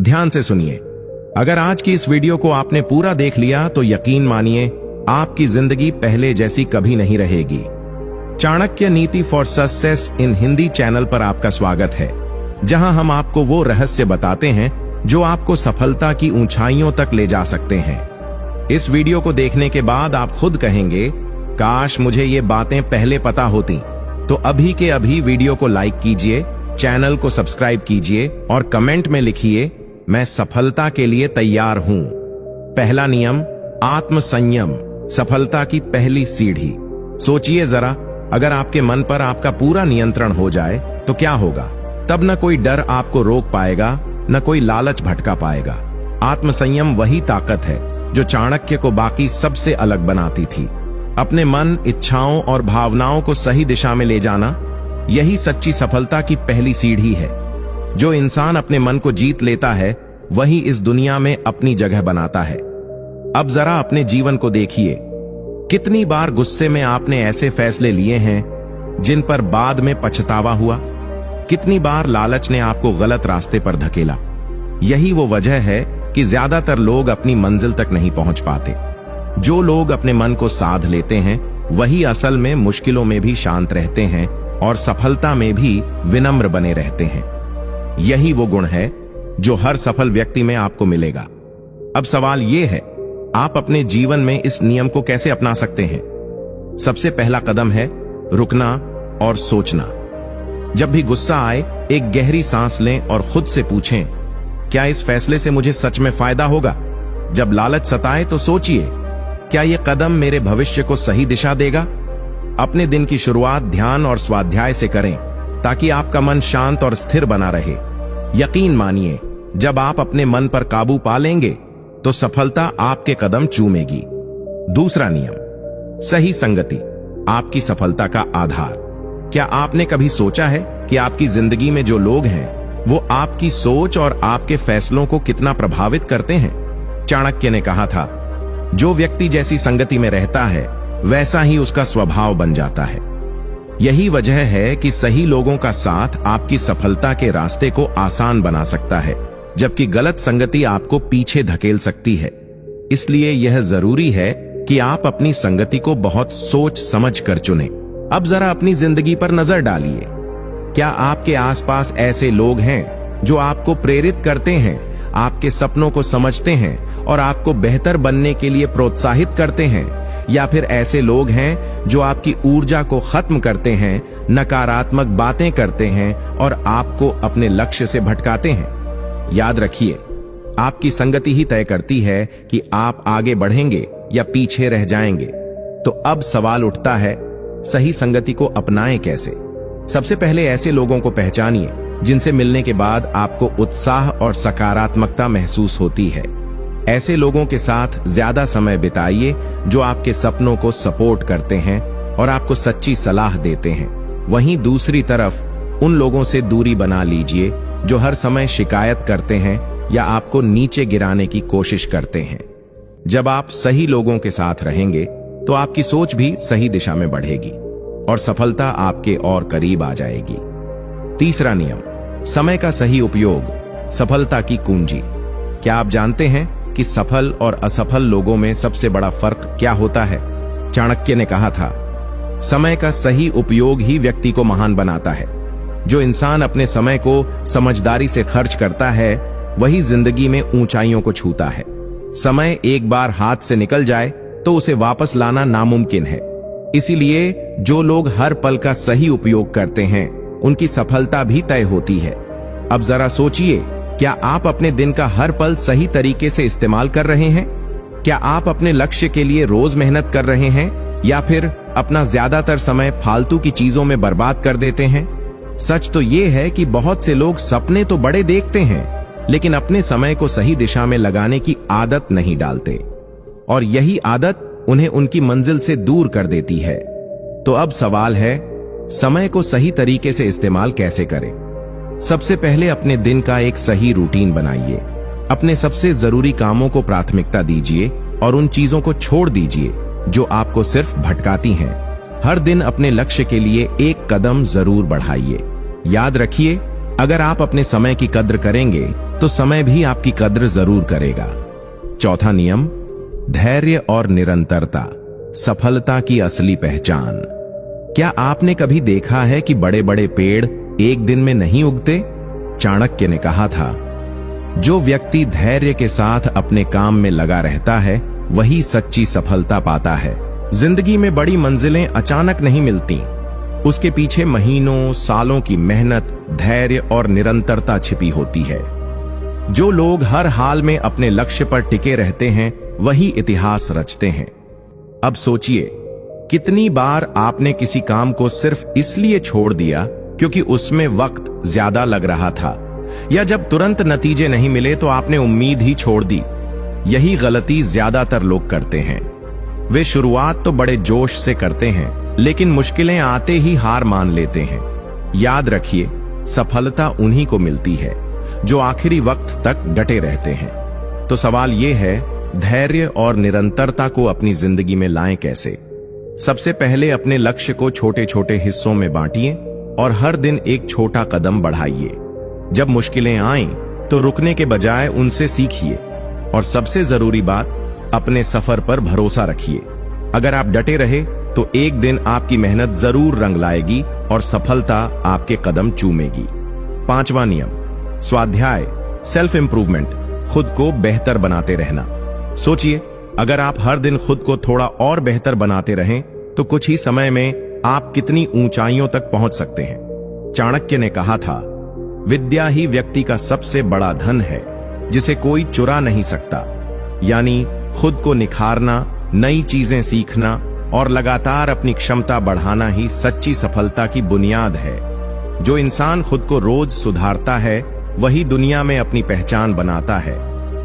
ध्यान से सुनिए। अगर आज की इस वीडियो को आपने पूरा देख लिया तो यकीन मानिए आपकी जिंदगी पहले जैसी कभी नहीं रहेगी। चाणक्य नीति for success in Hindi channel पर आपका स्वागत है, जहां हम आपको वो रहस्य बताते हैं जो आपको सफलता की ऊंचाइयों तक ले जा सकते हैं। इस वीडियो को देखने के बाद आप खुद कहेंगे, काश मुझे ये बातें पहले पता होती। तो अभी के अभी वीडियो को लाइक कीजिए, चैनल को सब्सक्राइब कीजिए और कमेंट में लिखिए, मैं सफलता के लिए तैयार हूं। पहला नियम, आत्म संयम, सफलता की पहली सीढ़ी। सोचिए जरा, अगर आपके मन पर आपका पूरा नियंत्रण हो जाए तो क्या होगा? तब न कोई डर आपको रोक पाएगा, न कोई लालच भटका पाएगा। आत्मसंयम वही ताकत है जो चाणक्य को बाकी सबसे अलग बनाती थी। अपने मन, इच्छाओं और भावनाओं को सही दिशा में ले जाना, यही सच्ची सफलता की पहली सीढ़ी है। जो इंसान अपने मन को जीत लेता है वही इस दुनिया में अपनी जगह बनाता है। अब जरा अपने जीवन को देखिए, कितनी बार गुस्से में आपने ऐसे फैसले लिए हैं जिन पर बाद में पछतावा हुआ? कितनी बार लालच ने आपको गलत रास्ते पर धकेला? यही वो वजह है कि ज्यादातर लोग अपनी मंजिल तक नहीं पहुंच पाते। जो लोग अपने मन को साध लेते हैं वही असल में मुश्किलों में भी शांत रहते हैं और सफलता में भी विनम्र बने रहते हैं। यही वो गुण है जो हर सफल व्यक्ति में आपको मिलेगा। अब सवाल ये है, आप अपने जीवन में इस नियम को कैसे अपना सकते हैं? सबसे पहला कदम है रुकना और सोचना। जब भी गुस्सा आए, एक गहरी सांस लें और खुद से पूछें, क्या इस फैसले से मुझे सच में फायदा होगा? जब लालच सताए तो सोचिए, क्या यह कदम मेरे भविष्य को सही दिशा देगा? अपने दिन की शुरुआत ध्यान और स्वाध्याय से करें ताकि आपका मन शांत और स्थिर बना रहे। यकीन मानिए, जब आप अपने मन पर काबू पा लेंगे तो सफलता आपके कदम चूमेगी। दूसरा नियम, सही संगति, आपकी सफलता का आधार। क्या आपने कभी सोचा है कि आपकी जिंदगी में जो लोग हैं वो आपकी सोच और आपके फैसलों को कितना प्रभावित करते हैं? चाणक्य ने कहा था, जो व्यक्ति जैसी संगति में रहता है वैसा ही उसका स्वभाव बन जाता है। यही वजह है कि सही लोगों का साथ आपकी सफलता के रास्ते को आसान बना सकता है, जबकि गलत संगति आपको पीछे धकेल सकती है। इसलिए यह जरूरी है कि आप अपनी संगति को बहुत सोच समझ कर चुनें। अब जरा अपनी जिंदगी पर नजर डालिए। क्या आपके आसपास ऐसे लोग हैं जो आपको प्रेरित करते हैं, आपके सपनों को समझते हैं और आपको बेहतर बनने के लिए प्रोत्साहित करते हैं? या फिर ऐसे लोग हैं जो आपकी ऊर्जा को खत्म करते हैं, नकारात्मक बातें करते हैं और आपको अपने लक्ष्य से भटकाते हैं? याद रखिए, आपकी संगति ही तय करती है कि आप आगे बढ़ेंगे या पीछे रह जाएंगे। तो अब सवाल उठता है, सही संगति को अपनाएं कैसे? सबसे पहले ऐसे लोगों को पहचानिए जिनसे मिलने के बाद आपको उत्साह और सकारात्मकता महसूस होती है। ऐसे लोगों के साथ ज्यादा समय बिताइए जो आपके सपनों को सपोर्ट करते हैं और आपको सच्ची सलाह देते हैं। वहीं दूसरी तरफ उन लोगों से दूरी बना लीजिए जो हर समय शिकायत करते हैं या आपको नीचे गिराने की कोशिश करते हैं। जब आप सही लोगों के साथ रहेंगे तो आपकी सोच भी सही दिशा में बढ़ेगी और सफलता आपके और करीब आ जाएगी। तीसरा नियम, समय का सही उपयोग, सफलता की कुंजी। क्या आप जानते हैं कि सफल और असफल लोगों में सबसे बड़ा फर्क क्या होता है? चाणक्य ने कहा था, समय का सही उपयोग ही व्यक्ति को महान बनाता है। जो इंसान अपने समय को समझदारी से खर्च करता है वही जिंदगी में ऊंचाइयों को छूता है। समय एक बार हाथ से निकल जाए तो उसे वापस लाना नामुमकिन है। इसीलिए जो लोग हर पल का सही उपयोग करते हैं उनकी सफलता भी तय होती है। अब जरा सोचिए, क्या आप अपने दिन का हर पल सही तरीके से इस्तेमाल कर रहे हैं? क्या आप अपने लक्ष्य के लिए रोज मेहनत कर रहे हैं या फिर अपना ज्यादातर समय फालतू की चीजों में बर्बाद कर देते हैं? सच तो यह है कि बहुत से लोग सपने तो बड़े देखते हैं लेकिन अपने समय को सही दिशा में लगाने की आदत नहीं डालते और यही आदत उन्हें उनकी मंजिल से दूर कर देती है। तो अब सवाल है, समय को सही तरीके से इस्तेमाल कैसे करें? सबसे पहले अपने दिन का एक सही रूटीन बनाइए। अपने सबसे जरूरी कामों को प्राथमिकता दीजिए और उन चीजों को छोड़ दीजिए जो आपको सिर्फ भटकाती हैं। हर दिन अपने लक्ष्य के लिए एक कदम जरूर बढ़ाइए। याद रखिए, अगर आप अपने समय की कद्र करेंगे तो समय भी आपकी कद्र जरूर करेगा। चौथा नियम, धैर्य और निरंतरता सफलता की असली पहचान। क्या आपने कभी देखा है कि बड़े बड़े पेड़ एक दिन में नहीं उगते? चाणक्य ने कहा था, जो व्यक्ति धैर्य के साथ अपने काम में लगा रहता है वही सच्ची सफलता पाता है। जिंदगी में बड़ी मंजिलें अचानक नहीं मिलती, उसके पीछे महीनों सालों की मेहनत, धैर्य और निरंतरता छिपी होती है। जो लोग हर हाल में अपने लक्ष्य पर टिके रहते हैं वही इतिहास रचते हैं। अब सोचिए, कितनी बार आपने किसी काम को सिर्फ इसलिए छोड़ दिया क्योंकि उसमें वक्त ज्यादा लग रहा था, या जब तुरंत नतीजे नहीं मिले तो आपने उम्मीद ही छोड़ दी। यही गलती ज्यादातर लोग करते हैं। वे शुरुआत तो बड़े जोश से करते हैं, लेकिन मुश्किलें आते ही हार मान लेते हैं। याद रखिए, सफलता उन्हीं को मिलती है जो आखिरी वक्त तक डटे रहते हैं। तो सवाल यह है, धैर्य और निरंतरता को अपनी जिंदगी में लाएं कैसे? सबसे पहले अपने लक्ष्य को छोटे छोटे हिस्सों में बांटिए और हर दिन एक छोटा कदम बढ़ाइए। जब मुश्किलें आएं तो रुकने के बजाय उनसे सीखिए, और सबसे जरूरी बात, अपने सफर पर भरोसा रखिए। अगर आप डटे रहे तो एक दिन आपकी मेहनत जरूर रंग लाएगी और सफलता आपके कदम चूमेगी। पांचवा नियम, स्वाध्याय सेल्फ इंप्रूवमेंट, खुद को बेहतर बनाते रहना। सोचिए, अगर आप हर दिन खुद को थोड़ा और बेहतर बनाते रहें तो कुछ ही समय में आप कितनी ऊंचाइयों तक पहुंच सकते हैं। चाणक्य ने कहा था, विद्या ही व्यक्ति का सबसे बड़ा धन है जिसे कोई चुरा नहीं सकता। यानी खुद को निखारना, नई चीजें सीखना और लगातार अपनी क्षमता बढ़ाना ही सच्ची सफलता की बुनियाद है। जो इंसान खुद को रोज सुधारता है वही दुनिया में अपनी पहचान बनाता है।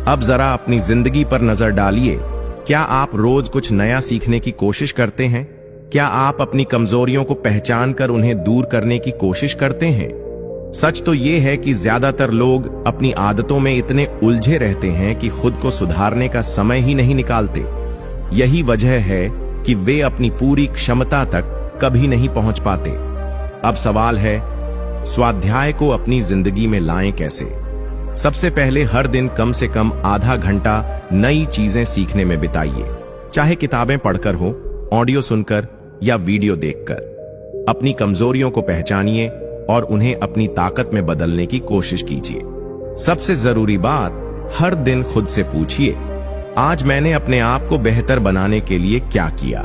अब जरा अपनी जिंदगी पर नजर डालिए। क्या आप रोज कुछ नया सीखने की कोशिश करते हैं? क्या आप अपनी कमजोरियों को पहचान कर उन्हें दूर करने की कोशिश करते हैं? सच तो यह है कि ज्यादातर लोग अपनी आदतों में इतने उलझे रहते हैं कि खुद को सुधारने का समय ही नहीं निकालते। यही वजह है कि वे अपनी पूरी क्षमता तक कभी नहीं पहुंच पाते। अब सवाल है, स्वाध्याय को अपनी जिंदगी में लाएं कैसे? सबसे पहले हर दिन कम से कम आधा घंटा नई चीजें सीखने में बिताइए। चाहे किताबें पढ़कर हो, ऑडियो सुनकर या वीडियो देखकर। अपनी कमजोरियों को पहचानिए और उन्हें अपनी ताकत में बदलने की कोशिश कीजिए। सबसे जरूरी बात, हर दिन खुद से पूछिए, आज मैंने अपने आप को बेहतर बनाने के लिए क्या किया?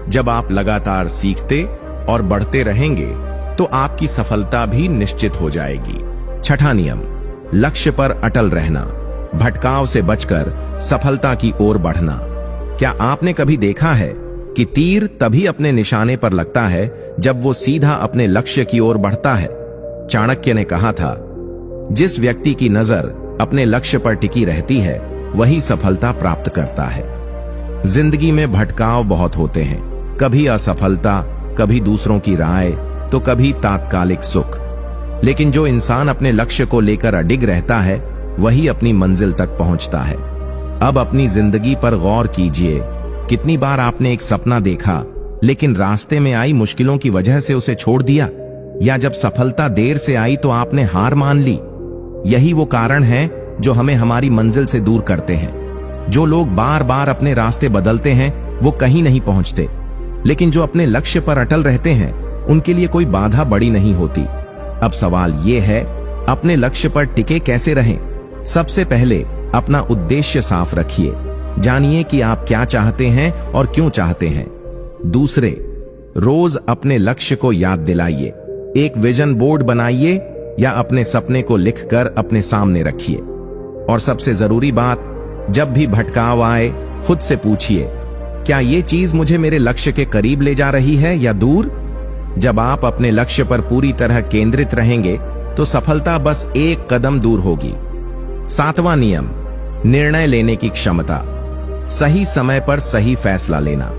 जब आप लगातार सीखते और बढ़ते रहेंगे तो आपकी सफलता भी निश्चित हो जाएगी। छठा नियम, लक्ष्य पर अटल रहना, भटकाव से बचकर सफलता की ओर बढ़ना। क्या आपने कभी देखा है कि तीर तभी अपने निशाने पर लगता है जब वो सीधा अपने लक्ष्य की ओर बढ़ता है? चाणक्य ने कहा था, जिस व्यक्ति की नजर अपने लक्ष्य पर टिकी रहती है वही सफलता प्राप्त करता है। जिंदगी में भटकाव बहुत होते हैं, कभी असफलता, कभी दूसरों की राय, तो कभी तात्कालिक सुख। लेकिन जो इंसान अपने लक्ष्य को लेकर अडिग रहता है वही अपनी मंजिल तक पहुंचता है। अब अपनी जिंदगी पर गौर कीजिए, कितनी बार आपने एक सपना देखा लेकिन रास्ते में आई मुश्किलों की वजह से उसे छोड़ दिया, या जब सफलता देर से आई तो आपने हार मान ली। यही वो कारण है जो हमें हमारी मंजिल से दूर करते हैं। जो लोग बार बार अपने रास्ते बदलते हैं वो कहीं नहीं पहुंचते, लेकिन जो अपने लक्ष्य पर अटल रहते हैं उनके लिए कोई बाधा बड़ी नहीं होती। अब सवाल ये है, अपने लक्ष्य पर टिके कैसे रहें? सबसे पहले अपना उद्देश्य साफ रखिए। जानिए कि आप क्या चाहते हैं और क्यों चाहते हैं। दूसरे, रोज अपने लक्ष्य को याद दिलाइए। एक विजन बोर्ड बनाइए या अपने सपने को लिखकर अपने सामने रखिए। और सबसे जरूरी बात, जब भी भटकाव आए खुद से पूछिए, क्या ये चीज मुझे मेरे लक्ष्य के करीब ले जा रही है या दूर? जब आप अपने लक्ष्य पर पूरी तरह केंद्रित रहेंगे तो सफलता बस एक कदम दूर होगी। सातवां नियम, निर्णय लेने की क्षमता, सही समय पर सही फैसला लेना।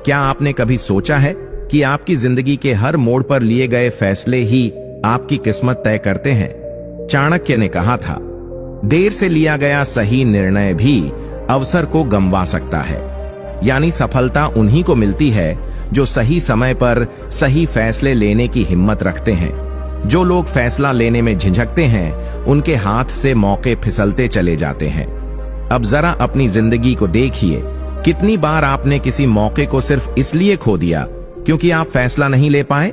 क्या आपने कभी सोचा है कि आपकी जिंदगी के हर मोड़ पर लिए गए फैसले ही आपकी किस्मत तय करते हैं? चाणक्य ने कहा था, देर से लिया गया सही निर्णय भी अवसर को गंवा सकता है। यानी सफलता उन्हीं को मिलती है जो सही समय पर सही फैसले लेने की हिम्मत रखते हैं। जो लोग फैसला लेने में झिझकते हैं उनके हाथ से मौके फिसलते चले जाते हैं। अब जरा अपनी जिंदगी को देखिए, कितनी बार आपने किसी मौके को सिर्फ इसलिए खो दिया क्योंकि आप फैसला नहीं ले पाए,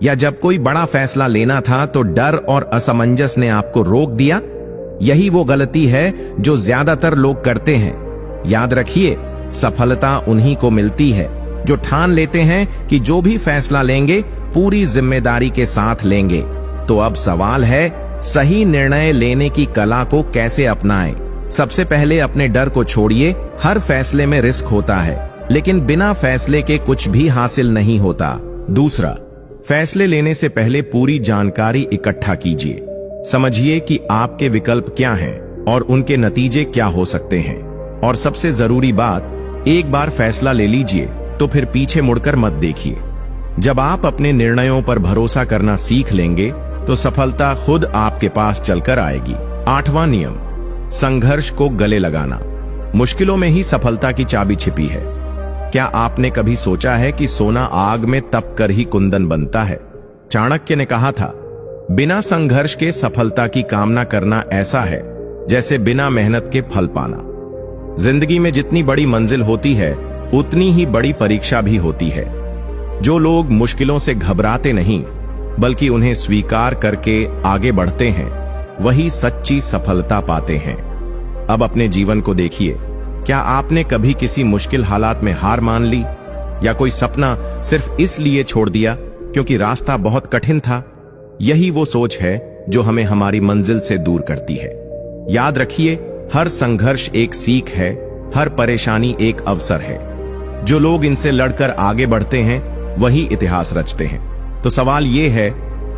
या जब कोई बड़ा फैसला लेना था तो डर और असमंजस ने आपको रोक दिया। यही वो गलती है जो ज्यादातर लोग करते हैं। याद रखिए, सफलता उन्हीं को मिलती है जो ठान लेते हैं कि जो भी फैसला लेंगे पूरी जिम्मेदारी के साथ लेंगे। तो अब सवाल है, सही निर्णय लेने की कला को कैसे अपनाएं? सबसे पहले अपने डर को छोड़िए। हर फैसले में रिस्क होता है, लेकिन बिना फैसले के कुछ भी हासिल नहीं होता। दूसरा, फैसले लेने से पहले पूरी जानकारी इकट्ठा कीजिए। समझिए कि आपके विकल्प क्या हैं और उनके नतीजे क्या हो सकते हैं। और सबसे जरूरी बात, एक बार फैसला ले लीजिए तो फिर पीछे मुड़कर मत देखिए। जब आप अपने निर्णयों पर भरोसा करना सीख लेंगे तो सफलता खुद आपके पास चलकर आएगी। 8वां नियम, संघर्ष को गले लगाना। मुश्किलों में ही सफलता की चाबी छिपी है। क्या आपने कभी सोचा है कि सोना आग में तप कर ही कुंदन बनता है? चाणक्य ने कहा था, बिना संघर्ष के सफलता की कामना करना ऐसा है जैसे बिना मेहनत के फल पाना। जिंदगी में जितनी बड़ी मंजिल होती है उतनी ही बड़ी परीक्षा भी होती है। जो लोग मुश्किलों से घबराते नहीं बल्कि उन्हें स्वीकार करके आगे बढ़ते हैं, वही सच्ची सफलता पाते हैं। अब अपने जीवन को देखिए, क्या आपने कभी किसी मुश्किल हालात में हार मान ली, या कोई सपना सिर्फ इसलिए छोड़ दिया क्योंकि रास्ता बहुत कठिन था? यही वो सोच है जो हमें हमारी मंजिल से दूर करती है। याद रखिए, हर संघर्ष एक सीख है, हर परेशानी एक अवसर है। जो लोग इनसे लड़कर आगे बढ़ते हैं वही इतिहास रचते हैं। तो सवाल ये है,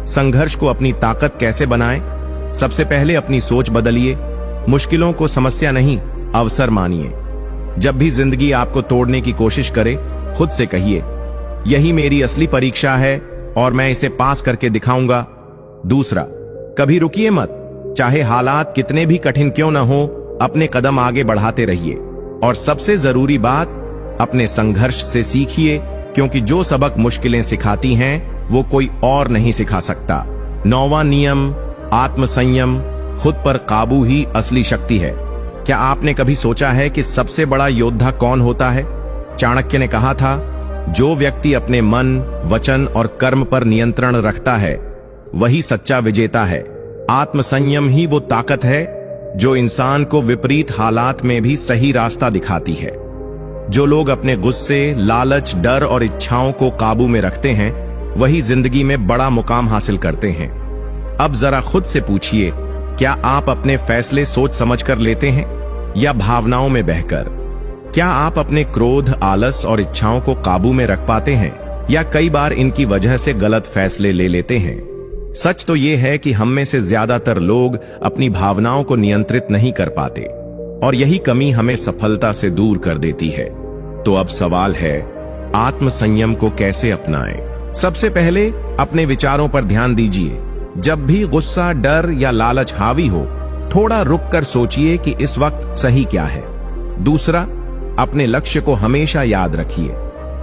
संघर्ष को अपनी ताकत कैसे बनाएं? सबसे पहले अपनी सोच बदलिए। मुश्किलों को समस्या नहीं, अवसर मानिए। जब भी जिंदगी आपको तोड़ने की कोशिश करे, खुद से कहिए, यही मेरी असली परीक्षा है और मैं इसे पास करके दिखाऊंगा। दूसरा, कभी रुकिए मत। चाहे हालात कितने भी कठिन क्यों न हो, अपने कदम आगे बढ़ाते रहिए। और सबसे जरूरी बात, अपने संघर्ष से सीखिए, क्योंकि जो सबक मुश्किलें सिखाती हैं वो कोई और नहीं सिखा सकता। 9वां नियम, आत्मसंयम। खुद पर काबू ही असली शक्ति है। क्या आपने कभी सोचा है कि सबसे बड़ा योद्धा कौन होता है? चाणक्य ने कहा था, जो व्यक्ति अपने मन, वचन और कर्म पर नियंत्रण रखता है वही सच्चा विजेता है। आत्मसंयम ही वो ताकत है जो इंसान को विपरीत हालात में भी सही रास्ता दिखाती है। जो लोग अपने गुस्से, लालच, डर और इच्छाओं को काबू में रखते हैं वही जिंदगी में बड़ा मुकाम हासिल करते हैं। अब जरा खुद से पूछिए, क्या आप अपने फैसले सोच समझकर लेते हैं या भावनाओं में बहकर? क्या आप अपने क्रोध, आलस और इच्छाओं को काबू में रख पाते हैं या कई बार इनकी वजह से गलत फैसले ले लेते हैं? सच तो यह है कि हम में से ज्यादातर लोग अपनी भावनाओं को नियंत्रित नहीं कर पाते और यही कमी हमें सफलता से दूर कर देती है। तो अब सवाल है, आत्मसंयम को कैसे अपनाएं? सबसे पहले अपने विचारों पर ध्यान दीजिए। जब भी गुस्सा, डर या लालच हावी हो, थोड़ा रुककर सोचिए कि इस वक्त सही क्या है। दूसरा, अपने लक्ष्य को हमेशा याद रखिए।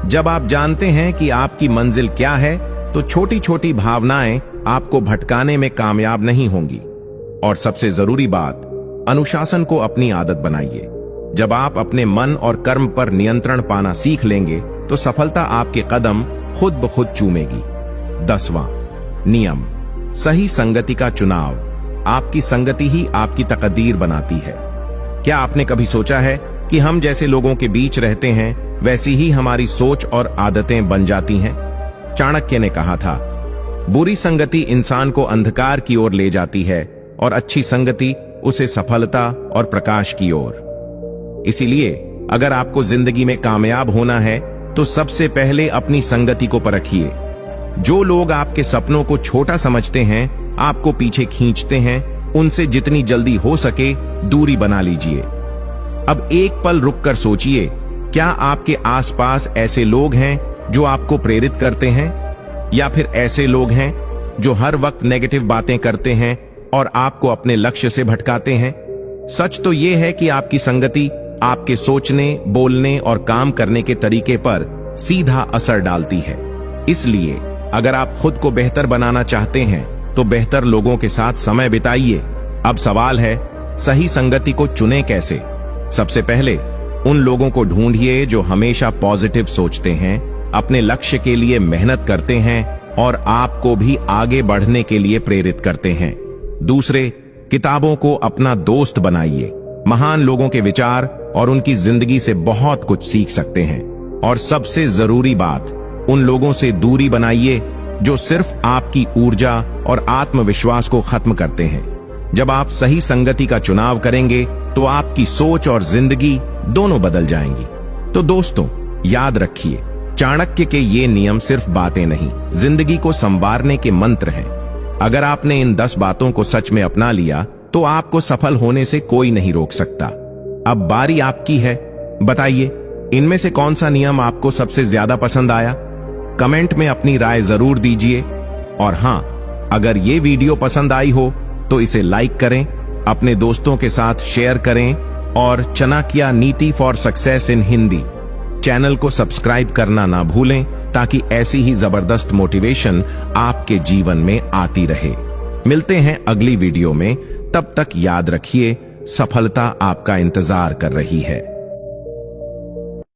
जब आप जानते हैं कि आपकी मंजिल क्या है, तो छोटी छोटी भावनाएं आपको भटकाने में कामयाब नहीं होंगी। और सबसे जरूरी बात, अनुशासन को अपनी आदत बनाइए। जब आप अपने मन और कर्म पर नियंत्रण पाना सीख लेंगे तो सफलता आपके कदम खुद ब खुद चूमेगी। 10वां नियम, सही संगति का चुनाव। आपकी संगति ही आपकी तकदीर बनाती है। क्या आपने कभी सोचा है कि हम जैसे लोगों के बीच रहते हैं वैसी ही हमारी सोच और आदतें बन जाती हैं? चाणक्य ने कहा था, बुरी संगति इंसान को अंधकार की ओर ले जाती है और अच्छी संगति उसे सफलता और प्रकाश की ओर। इसीलिए अगर आपको जिंदगी में कामयाब होना है तो सबसे पहले अपनी संगति को परखिए। जो लोग आपके सपनों को छोटा समझते हैं, आपको पीछे खींचते हैं, उनसे जितनी जल्दी हो सके दूरी बना लीजिए। अब एक पल रुककर सोचिए, क्या आपके आसपास ऐसे लोग हैं जो आपको प्रेरित करते हैं या फिर ऐसे लोग हैं जो हर वक्त नेगेटिव बातें करते हैं और आपको अपने लक्ष्य से भटकाते हैं? सच तो यह है कि आपकी संगति आपके सोचने, बोलने और काम करने के तरीके पर सीधा असर डालती है। इसलिए अगर आप खुद को बेहतर बनाना चाहते हैं तो बेहतर लोगों के साथ समय बिताइए। अब सवाल है, सही संगति को चुने कैसे? सबसे पहले उन लोगों को ढूंढिए जो हमेशा पॉजिटिव सोचते हैं, अपने लक्ष्य के लिए मेहनत करते हैं और आपको भी आगे बढ़ने के लिए प्रेरित करते हैं। दूसरे, किताबों को अपना दोस्त बनाइए। महान लोगों के विचार और उनकी जिंदगी से बहुत कुछ सीख सकते हैं। और सबसे जरूरी बात, उन लोगों से दूरी बनाइए जो सिर्फ आपकी ऊर्जा और आत्मविश्वास को खत्म करते हैं। जब आप सही संगति का चुनाव करेंगे तो आपकी सोच और जिंदगी दोनों बदल जाएंगी। तो दोस्तों, याद रखिए, चाणक्य के ये नियम सिर्फ बातें नहीं, जिंदगी को संवारने के मंत्र हैं। अगर आपने इन 10 बातों को सच में अपना लिया तो आपको सफल होने से कोई नहीं रोक सकता। अब बारी आपकी है, बताइए इनमें से कौन सा नियम आपको सबसे ज्यादा पसंद आया? कमेंट में अपनी राय जरूर दीजिए। और हां, अगर ये वीडियो पसंद आई हो तो इसे लाइक करें, अपने दोस्तों के साथ शेयर करें और चाणक्य नीति for success in Hindi channel को सब्सक्राइब करना ना भूलें, ताकि ऐसी ही जबरदस्त मोटिवेशन आपके जीवन में आती रहे। मिलते हैं अगली वीडियो में, तब तक याद रखिए, सफलता आपका इंतजार कर रही है।